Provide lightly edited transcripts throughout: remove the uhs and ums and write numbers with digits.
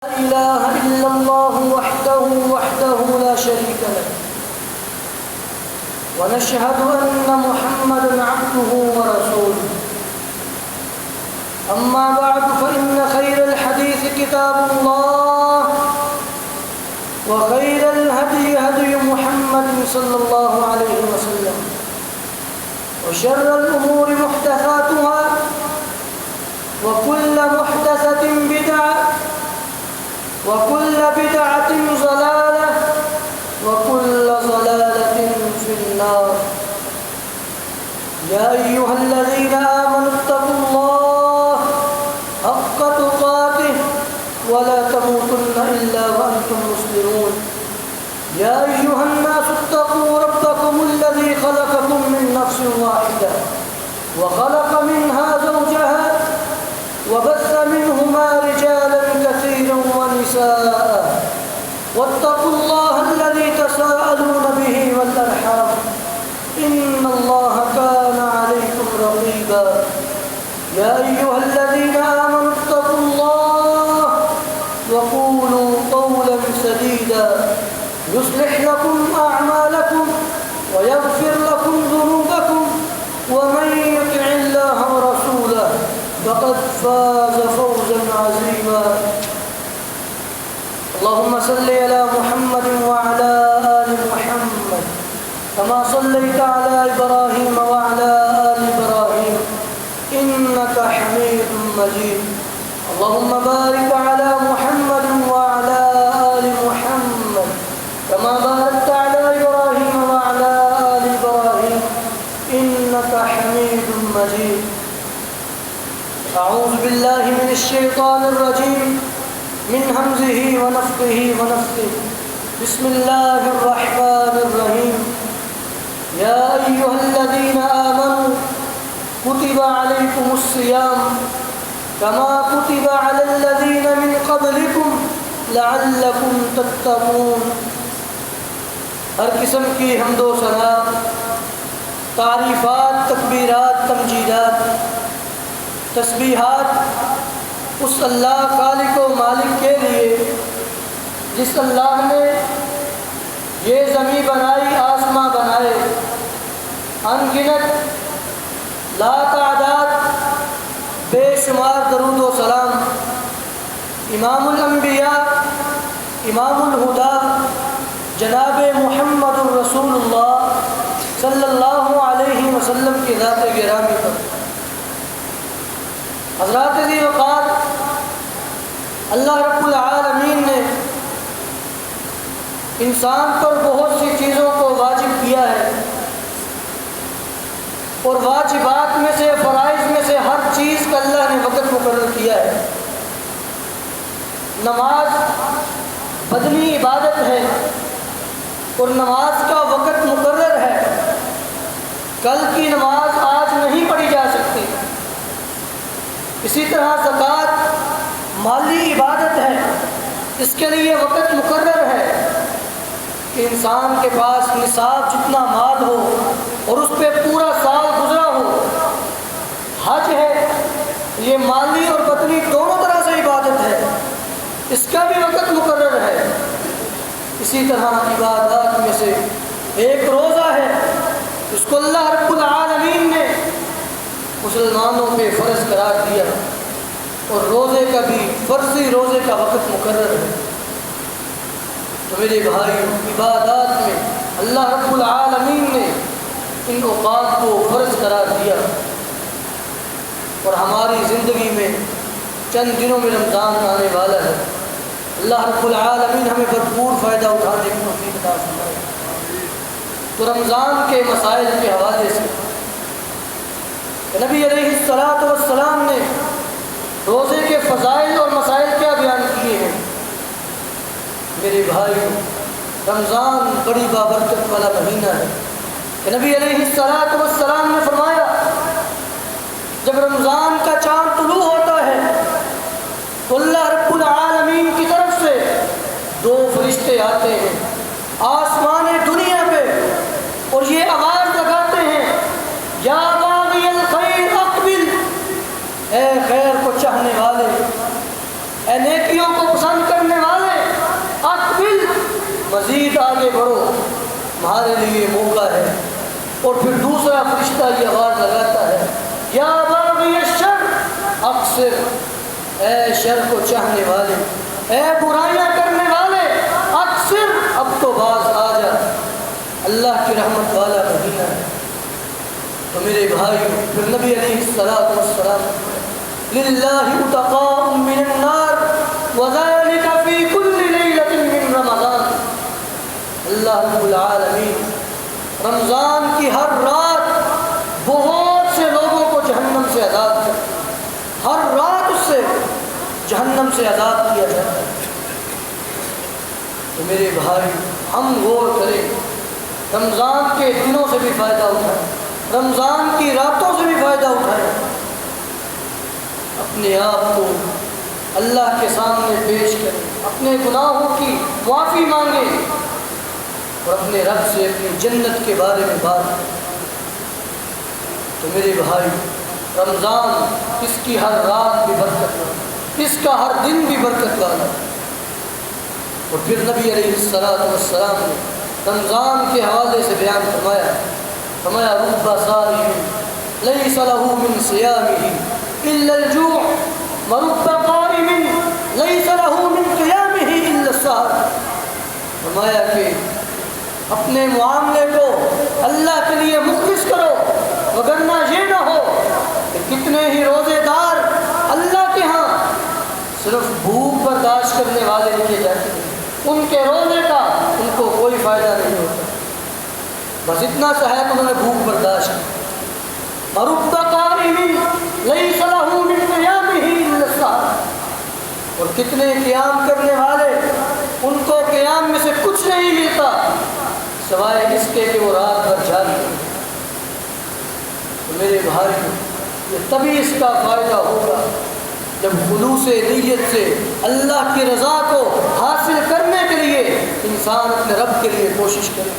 لا إله إلا الله وحده لا شريك له ونشهد أن محمدا عبده ورسوله أما بعد فإن خير الحديث كتاب الله وخير الهدي هدي محمد صلى الله عليه وسلم وشر الأمور محدثاتها وكل محدثة بدعة وكل بدعة ضلالة وكل ضلالة في النار. يا أيها الذين آمنوا اتقوا الله حق تقاته ولا تموتن إلا وأنتم مسلمون. يا أيها الناس اتقوا ربكم الذي خلقكم من نفس واحدة وخلق منها زوجها وبث منهما رجالا كثيرا ونساء واتقوا الله الذي تساءلون به والأرحام إن الله كان عليكم رقيبا. يا أيها الذين آمنوا اتقوا الله وقولوا قولا سديدا يصلح لكم أعمالكم ويغفر لكم ذنوبكم ومن يطع الله ورسوله فقد فاز فوزا عظيما. اللهم صل على محمد وعلى آل محمد كما صليت على إبراهيم وعلى آل إبراهيم إنك حميد مجيد. اللهم بارك على محمد وعلى آل محمد كما باركت على إبراهيم وعلى آل إبراهيم إنك حميد مجيد. أعوذ بالله من الشيطان الرجيم من همزه ونفخه ونفثه. بسم الله الرحمن الرحيم. يا أيها الذين آمنوا كتب عليكم الصيام كما كتب على الذين من قبلكم لعلكم تتقون. ہر قسم کی حمد و ثنا، تعریفات، تکبیرات، تمجیدات، تسبیحات اس اللہ خالق و مالک کے لیے جس اللہ نے یہ زمین بنائی، آسماں بنائے، ان گنت لا تعداد بے شمار درود و سلام امام الانبیاء امام الہدا جناب محمد الرسول اللہ صلی اللہ علیہ وسلم کی ذات گرامی پر. حضرات ذی وقار، اللہ رب العالمین نے انسان پر بہت سی چیزوں کو واجب کیا ہے، اور واجبات میں سے، فرائض میں سے ہر چیز کا اللہ نے وقت مقرر کیا ہے. نماز بدنی عبادت ہے اور نماز کا وقت مقرر ہے. کل کی نماز آج نہیں پڑھی جا سکتی. اسی طرح زکوٰۃ مالی عبادت ہے، اس کے لیے وقت مقرر ہے کہ انسان کے پاس نصاب جتنا مال ہو اور اس پہ پورا سال گزرا ہو. حج ہے، یہ مالی اور بدنی دونوں طرح سے عبادت ہے، اس کا بھی وقت مقرر ہے. اسی طرح عبادات میں سے ایک روزہ ہے، اس کو اللہ رب العالمین نے مسلمانوں پہ فرض قرار دیا، اور روزے کا بھی فرضی روزے کا وقت مقرر ہے. تو میرے بھائی، عبادات میں اللہ رب العالمین نے ان اوقات کو فرض قرار دیا، اور ہماری زندگی میں چند دنوں میں رمضان آنے والا ہے. اللہ رب العالمین ہمیں بھرپور فائدہ اٹھانے کی توفیق عطا فرمائے. تو رمضان کے مسائل کے حوالے سے نبی علیہ السلام نے روزے کے فضائل اور مسائل کیا بیان کیے ہیں. میرے بھائی، رمضان بڑی بابرکت والا مہینہ ہے. نبی علیہ السلام نے فرمایا، جب رمضان کا چاند طلوع ہوتا ہے تو اللہ رب العالمین کی طرف سے دو فرشتے آتے ہیں آسمان دنیا پہ، اور یہ آواز لگاتے ہیں، یا باغی الخیر اقبل، اے خیر کو چاہنے والے، اے نیکیوں کو پسند کرنے مزید آگے بڑھو، تمہارے لیے موقع ہے۔ اور پھر دوسرا فرشتہ یہ آواز لگاتا ہے، یا باغی الشر اقصر، اے شر کو چاہنے والے، اے برائیاں کرنے والے، اقصر، اب تو باز آ جا، اللہ کی رحمت والا مہینہ ہے۔ تو میرے بھائی، پھر نبی علیہ الصلوۃ والسلام، للہ اتقاء من النار وذلك فی کل لیلۃ من رمضان، اللہ رب العالمین رمضان کی ہر رات بہت سے لوگوں کو جہنم سے آزاد کرتا ہے، ہر رات اس سے جہنم سے آزاد کیا جاتا ہے۔ تو میرے بھائی، ہم غور کریں، رمضان کے دنوں سے بھی فائدہ اٹھائیں، رمضان کی راتوں سے بھی فائدہ اٹھائیں، اپنے آپ کو اللہ کے سامنے پیش کریں، اپنے گناہوں کی معافی مانگیں اور اپنے رب سے اپنی جنت کے بارے میں بات کریں۔ تو میرے بھائی، رمضان اس کی ہر رات بھی برکت والا، اس کا ہر دن بھی برکت والا۔ اور پھر نبی علیہ الصلوۃ والسلام نے رمضان کے حوالے سے بیان فرمایا رب صائم لیس له من صیامہ الا الجوع ورب قائم لیس له من قیامہ الا السحر، فرمایا کہ اپنے معاملے کو اللہ کے لیے مخلص کرو، وگرنہ یہ نہ ہو کہ کتنے ہی روزے دار اللہ کے ہاں صرف بھوک برداشت کرنے والے لکھے جاتے ہیں، ان کے روزے کا ان کو کوئی فائدہ نہیں ہوتا، بس اتنا سا ہے کہ انہوں نے بھوک برداشت کی۔ رب قائم لیس له من قیامہ الا السحر، اور کتنے قیام کرنے والے ان کو قیام میں سے کچھ نہیں ملتا سوائے اس کے کہ وہ رات بھر جاگے۔ تو میرے بھائی، یہ تبھی اس کا فائدہ ہوگا جب خلوص نیت سے اللہ کی رضا کو حاصل کرنے کے لیے انسان اپنے رب کے لیے کوشش کرے،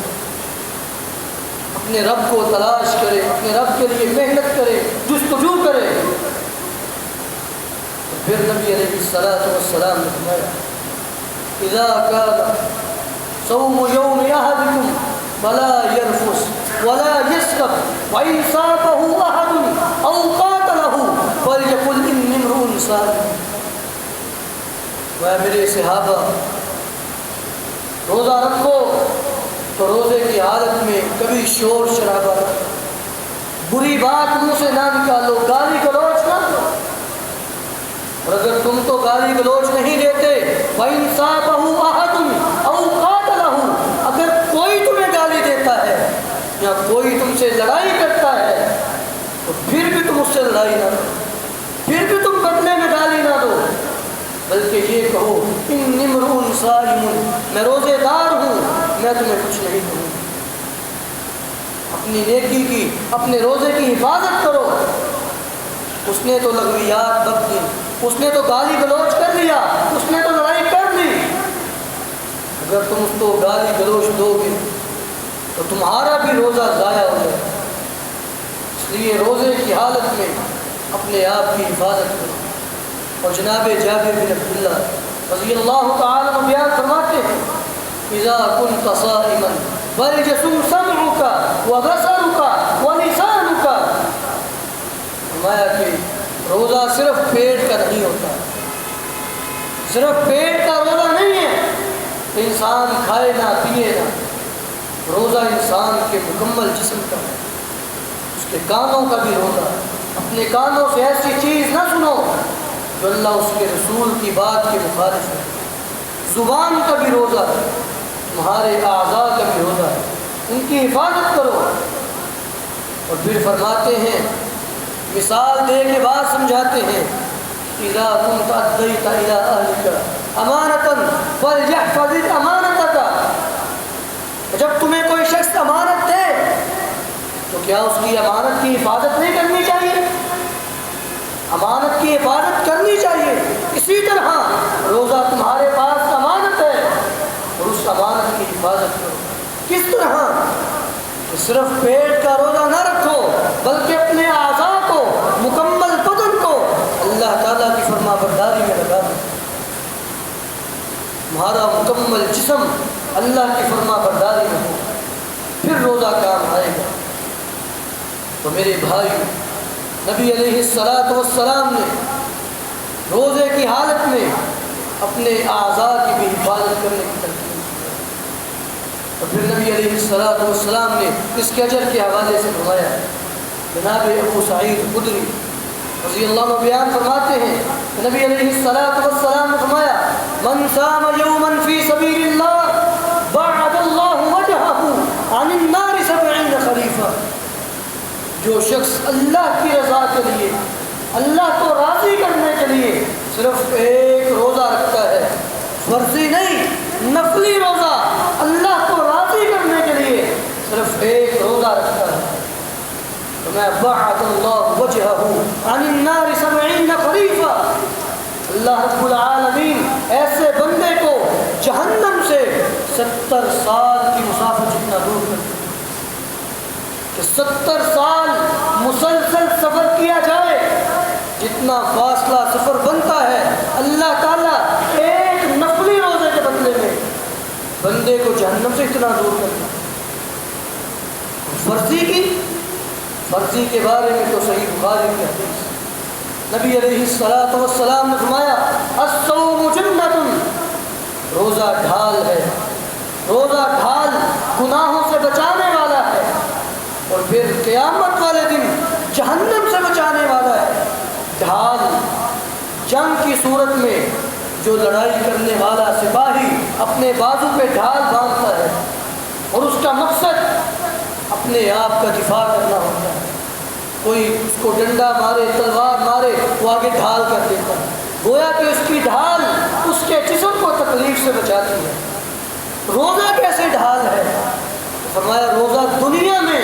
اپنے رب کو تلاش کرے، اپنے رب کے لیے محنت کرے، جستجو کرے۔ پھر نبی علیہ الصلوۃ والسلام نے فرمایا اذا كان صوم يوم احدكم فلا يرفث ولا يسخط وان صابه احد او قاتله فليقل اني امرؤ صائم۔ میرے صحابہ، روزہ رکھو تو روزے کی حالت میں کبھی شور شرابہ نہ کرو، بری بات منہ سے نہ نکالو، گالی گلوچ نہ کرو، اور اگر تم تو گالی گلوچ نہیں دیتے وَإِنْ صَابَهُ أَحَدٌ أَوْ قَاتَلَهُ، اگر کوئی تمہیں گالی دیتا ہے یا کوئی تم سے لڑائی کرتا ہے تو پھر بھی تم اس سے لڑائی نہ کرو، پھر بھی تم بدلے میں گالی نہ دو، بلکہ یہ کہو إِنِّي امْرُؤٌ صَائِمٌ، میں روزے دار ہوں، میں تمہیں کچھ نہیں کہوں۔ اپنی نیکی کی، اپنے روزے کی حفاظت کرو۔ اس نے تو لغویات بک دی، اس نے تو گالی گلوچ کر لیا، اس نے تو لڑائی کر لی، اگر تم اس کو گالی گلوچ دو گے تو تمہارا بھی روزہ ضائع ہو جائے گا۔ اس لیے روزے کی حالت میں اپنے آپ کی حفاظت کرو۔ اور جناب جابر بن عبداللہ رضی اللہ تعالی عنہ بیان فرماتے ہیں اذا كنت صائما فليصم سمعك وبصرك ولسانك، فرمایا کہ روزہ صرف پیٹ کا نہیں ہوتا، صرف پیٹ کا روزہ نہیں ہے، انسان کھائے نہ پیے نہ، روزہ انسان کے مکمل جسم کا ہے، اس کے کانوں کا بھی روزہ، اپنے کانوں سے ایسی چیز نہ سنو جو اللہ اس کے رسول کی بات کے مخالف ہے، زبان کا بھی روزہ ہے، تمہارے اعضاء کا بھی روزہ ہے، ان کی حفاظت کرو۔ اور پھر فرماتے ہیں، مثال دے کے بعد سمجھاتے ہیں اذا كنت اديت الى اهلك امانه فليحفظ امانتك، جب تمہیں کوئی شخص امانت دے تو کیا اس کی امانت کی حفاظت نہیں کرنی چاہیے؟ امانت کی حفاظت کرنی چاہیے۔ اسی طرح روزہ تمہارے پاس امانت ہے اور اس امانت کی حفاظت کرو۔ کس طرح؟ کہ صرف پیٹ کا روزہ نہ رکھو بلکہ اپنے اعضاء کو، مکمل بدن کو اللہ تعالیٰ کی فرما برداری میں لگا دو۔ تمہارا مکمل جسم اللہ کی فرما برداری میں ہو، پھر روزہ کام آئے گا۔ تو میرے بھائی، نبی علیہ الصلاۃ والسلام نے روزے کی حالت میں اپنے اعضاء کی بھی حفاظت کرنے کی تلقین کی ہے۔ اور پھر نبی علیہ الصلاۃ والسلام نے اس کے اجر کے حوالے سے فرمایا، جناب ابو سعید خدری رضی اللہ عنہ بیان فرماتے ہیں کہ نبی علیہ الصلاۃ والسلام نے فرمایا، من صام یوما فی سبیل اللہ بعد اللہ وجہہ عن النار 70 خریفہ۔ جو شخص اللہ کی رضا کے لیے، اللہ کو راضی کرنے کے لیے صرف ایک روزہ رکھتا ہے، فرضی نہیں، نفلی روزہ، اللہ کو راضی کرنے کے لیے صرف ایک روزہ رکھتا ہے، تو میں بعد اللہ وجہہ عن النار 70 خریفہ، اللہ رب العالمین ایسے بندے کو جہنم سے 70 سال کی مسافت جتنا دور کرتے ہیں کہ 70 سال مسلسل سفر کیا جائے، جتنا فاصلہ سفر بنتا ہے اللہ تعالیٰ ایک نفلی روزے کے بدلے میں بندے کو جہنم سے اتنا دور کرتا ہے۔ فرضی کے بارے میں تو صحیح بخاری کی حدیث، نبی علیہ الصلاۃ والسلام نے فرمایا، الصوم جنۃ، روزہ ڈھال ہے، روزہ ڈھال گناہوں سے بچانے والا ہے، اور پھر قیامت والے دن جہنم سے بچانے والا ہے۔ ڈھال جنگ کی صورت میں جو لڑائی کرنے والا سپاہی اپنے بازو پہ ڈھال باندھتا ہے اور اس کا مقصد اپنے آپ کا دفاع کرنا ہوتا ہے، کوئی اس کو ڈنڈا مارے، تلوار مارے، وہ آگے ڈھال کر دیتا ہے، گویا کہ اس کی ڈھال اس کے جسم کو تکلیف سے بچاتی ہے۔ روزہ کیسے ڈھال ہے؟ فرمایا روزہ دنیا میں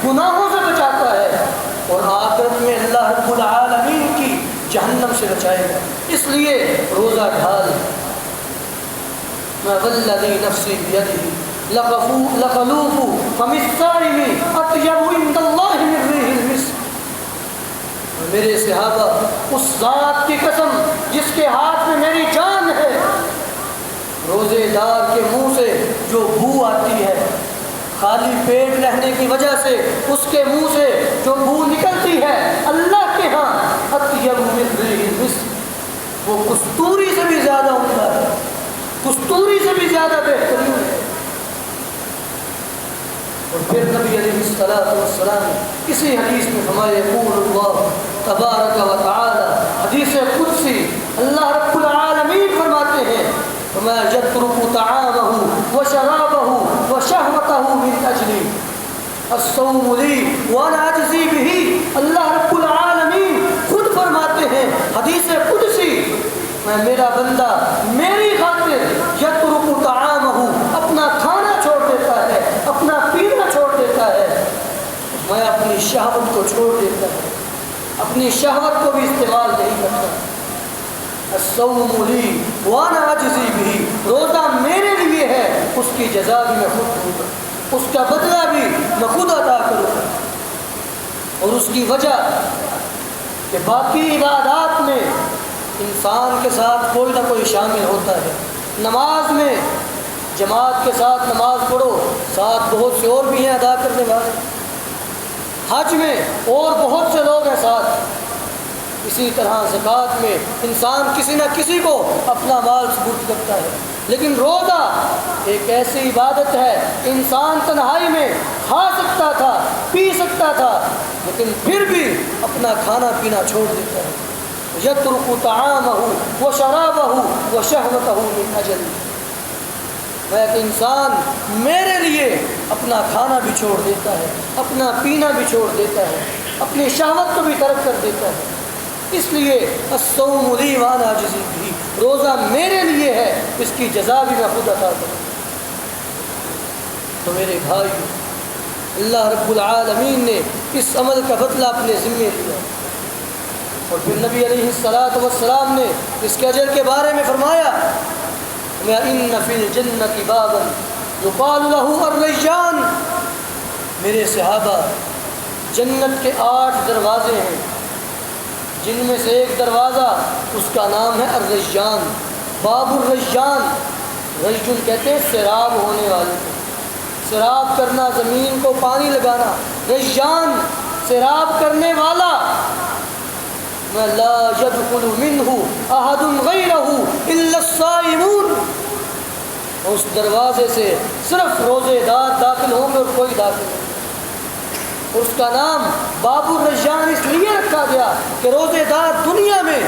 گناہوں سے بچاتا ہے اور آخرت میں اللہ رب العالمین کی جہنم سے بچائے گا، اس لیے روزہ ڈھال ہے۔ میں والذی نفسی بیدہ لخلوف فم الصائم اطیب عند اللہ من ریح المسک۔ میرے صحابہ، اس ذات کی قسم جس کے ہاتھ میں میری جان ہے، روزے دار کے منہ سے جو بو آتی ہے، خالی پیٹ رہنے کی وجہ سے اس کے منہ سے جو بو نکلتی ہے، اللہ کے ہاں اطیب من ریح المسک، وہ کستوری سے بھی زیادہ عمدہ ہے، کستوری سے بھی زیادہ بہترین ہے۔ اور پھر نبی علیہ الصلوۃ والسلام اسی حدیث میں فرمایا، یقول اللہ تبارک و تعالی، حدیث قدسی، اللہ رب العالمین فرماتے ہیں، وما يترك طعامه وشرابه وشهوته من اجلي الصوم لي وانا اجزي به۔ اللہ رب العالمین خود فرماتے ہیں حدیث قدسی، میں میرا بندہ میری خاطر یترک طعامه، اپنا کھانا چھوڑ دیتا ہے، اپنا پینا چھوڑ دیتا ہے، میں اپنی شہوت کو چھوڑ دیتا ہوں، اپنی شہوت کو بھی استعمال نہیں کرتا۔ الصوم لی وانا اجزی بہ، روزہ میرے لیے ہے، اس کی جزا بھی میں خود دوں گا، اس کا بدلہ بھی میں خود ادا کروں گا۔ اور اس کی وجہ کہ باقی عبادات میں انسان کے ساتھ کوئی نہ کوئی شامل ہوتا ہے، نماز میں جماعت کے ساتھ نماز پڑھو، ساتھ بہت سے اور بھی ہیں ادا کرنے والے، حج میں اور بہت سے لوگ ہیں ساتھ، اسی طرح زکوٰۃ میں انسان کسی نہ کسی کو اپنا مال سپرد کرتا ہے۔ لیکن روزہ ایک ایسی عبادت ہے، انسان تنہائی میں کھا سکتا تھا، پی سکتا تھا، لیکن پھر بھی اپنا کھانا پینا چھوڑ دیتا ہے۔ یترک طعامہ وشرابہ وشہوتہ من اجلی، میں کہ انسان میرے لیے اپنا کھانا بھی چھوڑ دیتا ہے، اپنا پینا بھی چھوڑ دیتا ہے، اپنی شہوت کو بھی ترک کر دیتا ہے۔ اس لیے الصوم لی وانا اجزی بہ، روزہ میرے لیے ہے، اس کی جزا بھی میں خود عطا کروں۔ تو میرے بھائی، اللہ رب العالمین نے اس عمل کا بدلہ اپنے ذمے لیا، اور پھر نبی علیہ الصلاۃ والسلام نے اس کے اجر کے بارے میں فرمایا، ان فی الجنۃ بابا یقال له الریان۔ میرے صحابہ، جنت کے 8 دروازے ہیں، جن میں سے ایک دروازہ اس کا نام ہے الریان، باب الریان، رجل کہتے ہیں سیراب ہونے والے کو، سیراب کرنا زمین کو پانی لگانا، ریان سیراب کرنے والا، لا يدخل منه احد غيره الا الصائمون، اس دروازے سے صرف روزے دار داخل ہوں گے اور کوئی داخل نہیں۔ اس کا نام باب الریان اس لیے رکھا گیا کہ روزے دار دنیا میں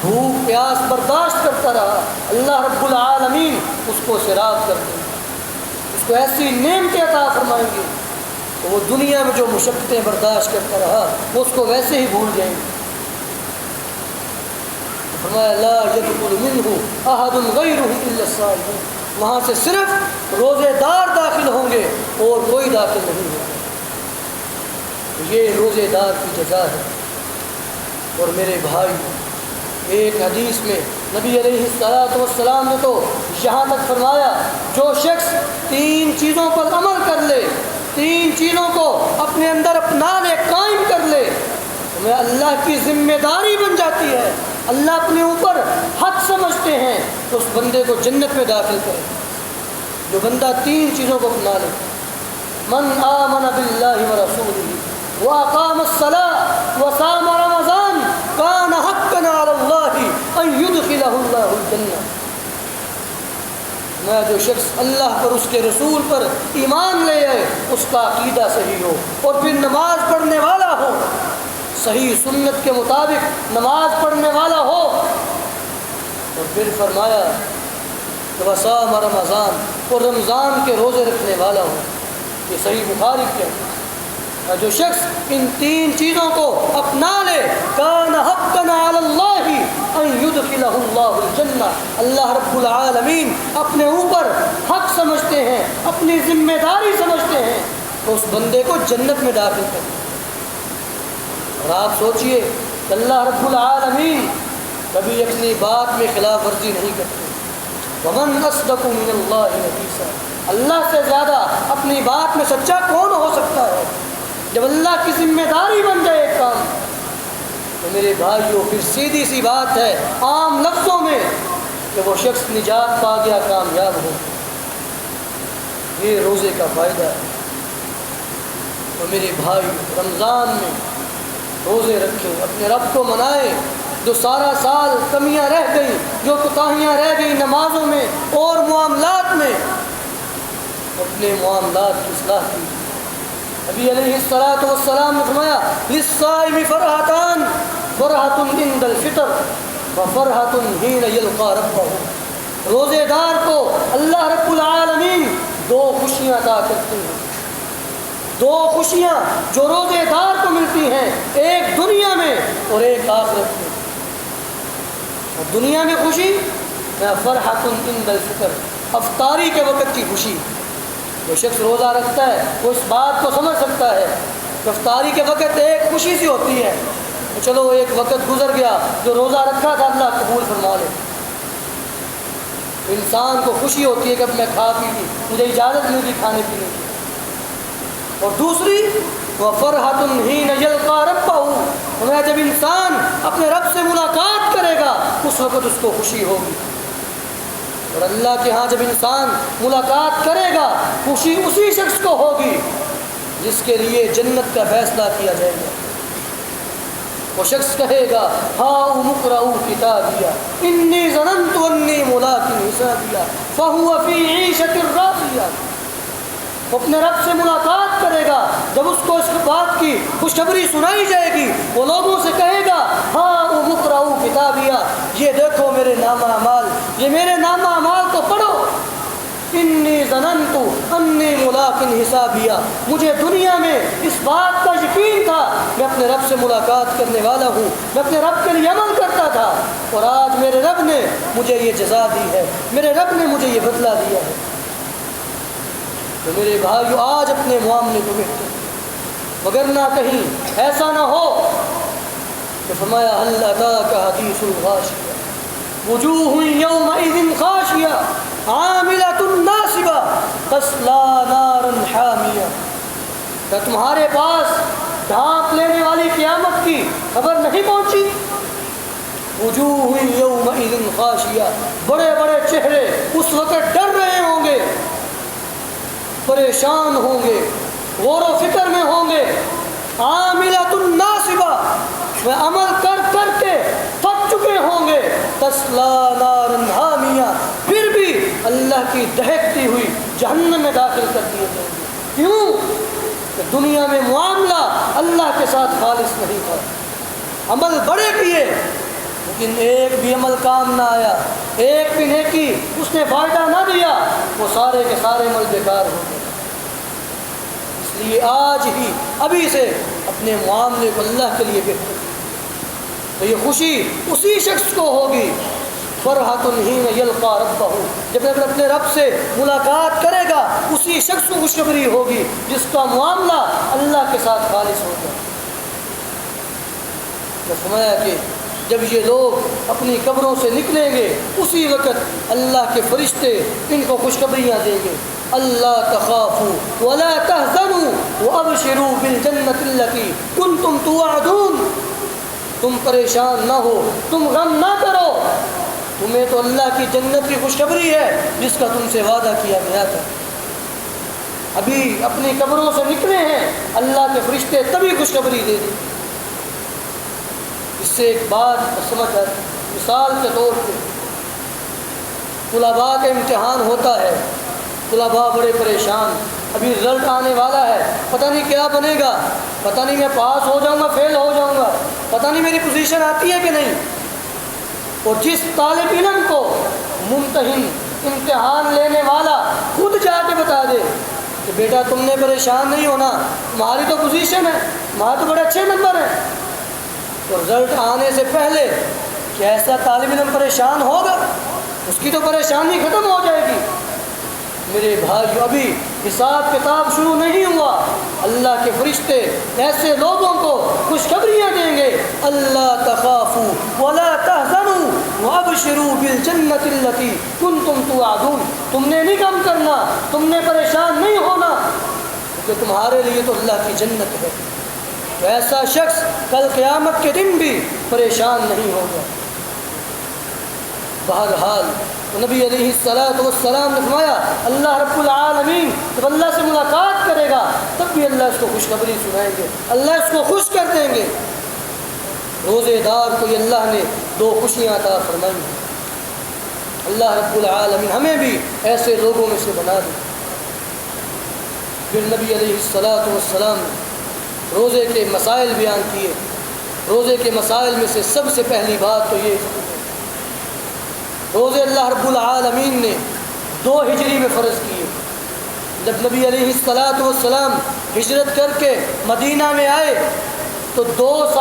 بھوک پیاس برداشت کرتا رہا، اللہ رب العالمین اس کو سیراب کر دیں گے، اس کو ایسی نعمتیں عطا فرمائیں گے تو وہ دنیا میں جو مشقتیں برداشت کرتا رہا وہ اس کو ویسے ہی بھول جائیں گے۔ فرمایا لا يدخل منه احد غيره الا الصائمون، وہاں سے صرف روزے دار داخل ہوں گے اور کوئی داخل نہیں ہوگا۔ یہ روزے دار کی جزا ہے۔ اور میرے بھائی، ایک حدیث میں نبی علیہ السلام نے تو یہاں تک فرمایا جو شخص 3 چیزوں پر عمل کر لے، 3 چیزوں کو اپنے اندر اپنا لے، قائم کر لے، تو میں اللہ کی ذمہ داری بن جاتی ہے، اللہ اپنے اوپر حق سمجھتے ہیں تو اس بندے کو جنت میں داخل کرے۔ جو بندہ 3 چیزوں کو اپنا لے، من آمن باللہ ورسولہ واقام الصلاۃ وصام رمضان کان حقا علی اللہ ان یدخلہ اللہ الجنہ، میں جو شخص اللہ پر اس کے رسول پر ایمان لے آئے، اس کا عقیدہ صحیح ہو اور پھر نماز پڑھنے والا ہو، صحیح سنت کے مطابق نماز پڑھنے والا ہو، اور پھر فرمایا وصام رمضان، اور رمضان کے روزے رکھنے والا ہو، یہ صحیح بخاری کے۔ جو شخص ان 3 چیزوں کو اپنا لے کان حقا علی اللہ ان یدخلہ اللہ الجنہ، اللہ رب العالمین اپنے اوپر حق سمجھتے ہیں، اپنی ذمہ داری سمجھتے ہیں تو اس بندے کو جنت میں داخل کرتے ہیں۔ اور آپ سوچئے کہ اللہ رب العالمین کبھی اپنی بات میں خلاف ورزی نہیں کرتے۔ ومن اصدق من اللہ حدیثا، اللہ سے زیادہ اپنی بات میں سچا کون ہو سکتا ہے؟ جب اللہ کی ذمہ داری بن جائے ایک کام تو میرے بھائیوں پھر سیدھی سی بات ہے عام لفظوں میں کہ وہ شخص نجات پا گیا، کامیاب ہو۔ یہ روزے کا فائدہ ہے۔ تو میرے بھائی رمضان میں روزے رکھیں، اپنے رب کو منائیں، جو سارا سال کمیاں رہ گئی، جو کوتاہیاں رہ گئی نمازوں میں اور معاملات میں، اپنے معاملات کی اصلاح کی۔ نبی علیہ السلام نے فرمایا للصائم فرحتان، فرحۃ عند الفطر وفرحۃ حین یلقى ربہ، روزے دار کو اللہ رب العالمین 2 خوشیاں عطا کرتے ہیں، 2 خوشیاں جو روزے دار کو ملتی ہیں، ایک دنیا میں اور ایک آخرت میں۔ اور دنیا میں خوشی فرحۃ عند الفطر، افطاری کے وقت کی خوشی۔ جو شخص روزہ رکھتا ہے وہ اس بات کو سمجھ سکتا ہے کہ افطاری کے وقت ایک خوشی سی ہوتی ہے، چلو ایک وقت گزر گیا، جو روزہ رکھا تھا اللہ قبول فرما لے۔ انسان کو خوشی ہوتی ہے کہ اب میں کھا پی لی، مجھے اجازت مل گئی کھانے پینے کی۔ اور دوسری وفرحۃ حین یلقى ربہ، جب انسان اپنے رب سے ملاقات کرے گا اس وقت اس کو خوشی ہوگی۔ اور اللہ کے ہاں جب انسان ملاقات کرے گا خوشی اسی شخص کو ہوگی جس کے لیے جنت کا فیصلہ کیا جائے گا۔ وہ شخص کہے گا ہاؤ مقرؤ کتابیہ انی ظننت انی ملاق حسابیہ فہو فی عیشۃ راضیہ۔ وہ اپنے رب سے ملاقات کرے گا، جب اس کو اس بات کی خوشخبری سنائی جائے گی وہ لوگوں سے کہے گا ہاؤ مقرؤ کتابیہ، یہ دیکھو میرے نامہ اعمال، یہ میرے نامہ اعمال کو پڑھو۔ انی ظننت انی ملاق حسابیہ، مجھے دنیا میں اس بات کا یقین تھا میں اپنے رب سے ملاقات کرنے والا ہوں، میں اپنے رب کے لیے عمل کرتا تھا، اور آج میرے رب نے مجھے یہ جزا دی ہے، میرے رب نے مجھے یہ بدلہ دیا ہے۔ تو میرے بھائیو آج اپنے معاملے کو بہتر وگرنہ کہیں ایسا نہ ہو کہ فرمایا هل اتاک حدیث الغاشیہ وجوہ یومئذ خاشیہ عاملۃ ناصبہ تصلی نارا حامیہ، کیا تمہارے پاس ڈھانپ لینے والی قیامت کی خبر نہیں پہنچی؟ وجوہ یومئذ خاشیہ، بڑے بڑے چہرے اس وقت ڈر پریشان ہوں گے، غور و فکر میں ہوں گے، عاملۃ ناصبہ، وہ عمل کر کر کے تھک چکے ہوں گے، تسلا نارا حامیہ، پھر بھی اللہ کی دہکتی ہوئی جہنم میں داخل کر دیے جائیں گے۔ کیوں؟ کہ دنیا میں معاملہ اللہ کے ساتھ خالص نہیں تھا، عمل بڑے کیے لیکن ایک بھی عمل کام نہ آیا، ایک بھی نیکی اس نے فائدہ نہ دیا، وہ سارے کے سارے عمل بیکار ہو گئے۔ اس لیے آج ہی ابھی سے اپنے معاملے کو اللہ کے لیے بہتر، تو یہ خوشی اسی شخص کو ہوگی، فرحۃ حین یلقی ربہ، جب اپنے رب سے ملاقات کرے گا اسی شخص کو خوشخبری ہوگی جس کا معاملہ اللہ کے ساتھ خالص ہوگا۔ تو فرمایا کہ جب یہ لوگ اپنی قبروں سے نکلیں گے اسی وقت اللہ کے فرشتے ان کو خوشخبریاں دیں گے، اللہ تخافوا ولا تحزنوا وابشروا بالجنۃ التي کنتم توعدون، تم پریشان نہ ہو، تم غم نہ کرو، تمہیں تو اللہ کی جنت کی خوشخبری ہے جس کا تم سے وعدہ کیا گیا تھا۔ ابھی اپنی قبروں سے نکلے ہیں، اللہ کے فرشتے تبھی خوشخبری دے دیں۔ اس سے ایک بات سمجھ آتی، مثال کے طور پہ طلباء کا امتحان ہوتا ہے، طلباء بڑے پریشان، ابھی رزلٹ آنے والا ہے، پتہ نہیں کیا بنے گا، پتہ نہیں میں پاس ہو جاؤں گا فیل ہو جاؤں گا، پتہ نہیں میری پوزیشن آتی ہے کہ نہیں۔ اور جس طالب علم کو ممتحن امتحان لینے والا خود جا کے بتا دے کہ بیٹا تم نے پریشان نہیں ہونا، تمہاری تو پوزیشن ہے، تمہارے تو بڑے اچھے نمبر ہیں، تو رزلٹ آنے سے پہلے کہ ایسا طالب علم پریشان ہوگا، اس کی تو پریشانی ختم ہو جائے گی۔ میرے بھائیو، ابھی حساب کتاب شروع نہیں ہوا، اللہ کے فرشتے ایسے لوگوں کو خوشخبریاں دیں گے، اللہ تخافوا ولا تحزنوا وابشروا بالجنۃ التي کنتم توعدون، تم نے نہیں غم کرنا، تم نے پریشان نہیں ہونا، کیونکہ تمہارے لیے تو اللہ کی جنت ہے۔ ایسا شخص کل قیامت کے دن بھی پریشان نہیں ہوگا۔ بہرحال نبی علیہ السلام نے فرمایا اللہ رب العالمین جب اللہ سے ملاقات کرے گا تب بھی اللہ اس کو خوشخبری سنائیں گے، اللہ اس کو خوش کر دیں گے۔ روزے دار کو یہ اللہ نے دو خوشیاں عطا فرمائی ہیں، اللہ رب العالمین ہمیں بھی ایسے لوگوں میں سے بنا دے۔ پھر نبی علیہ السلام نے روزے کے مسائل بیان کیے، روزے کے مسائل میں سے سب سے پہلی بات تو یہ ہے روزے اللہ رب العالمین نے 2 ہجری میں فرض کیے۔ جب نبی علیہ السلام ہجرت کر کے مدینہ میں آئے تو 2 سال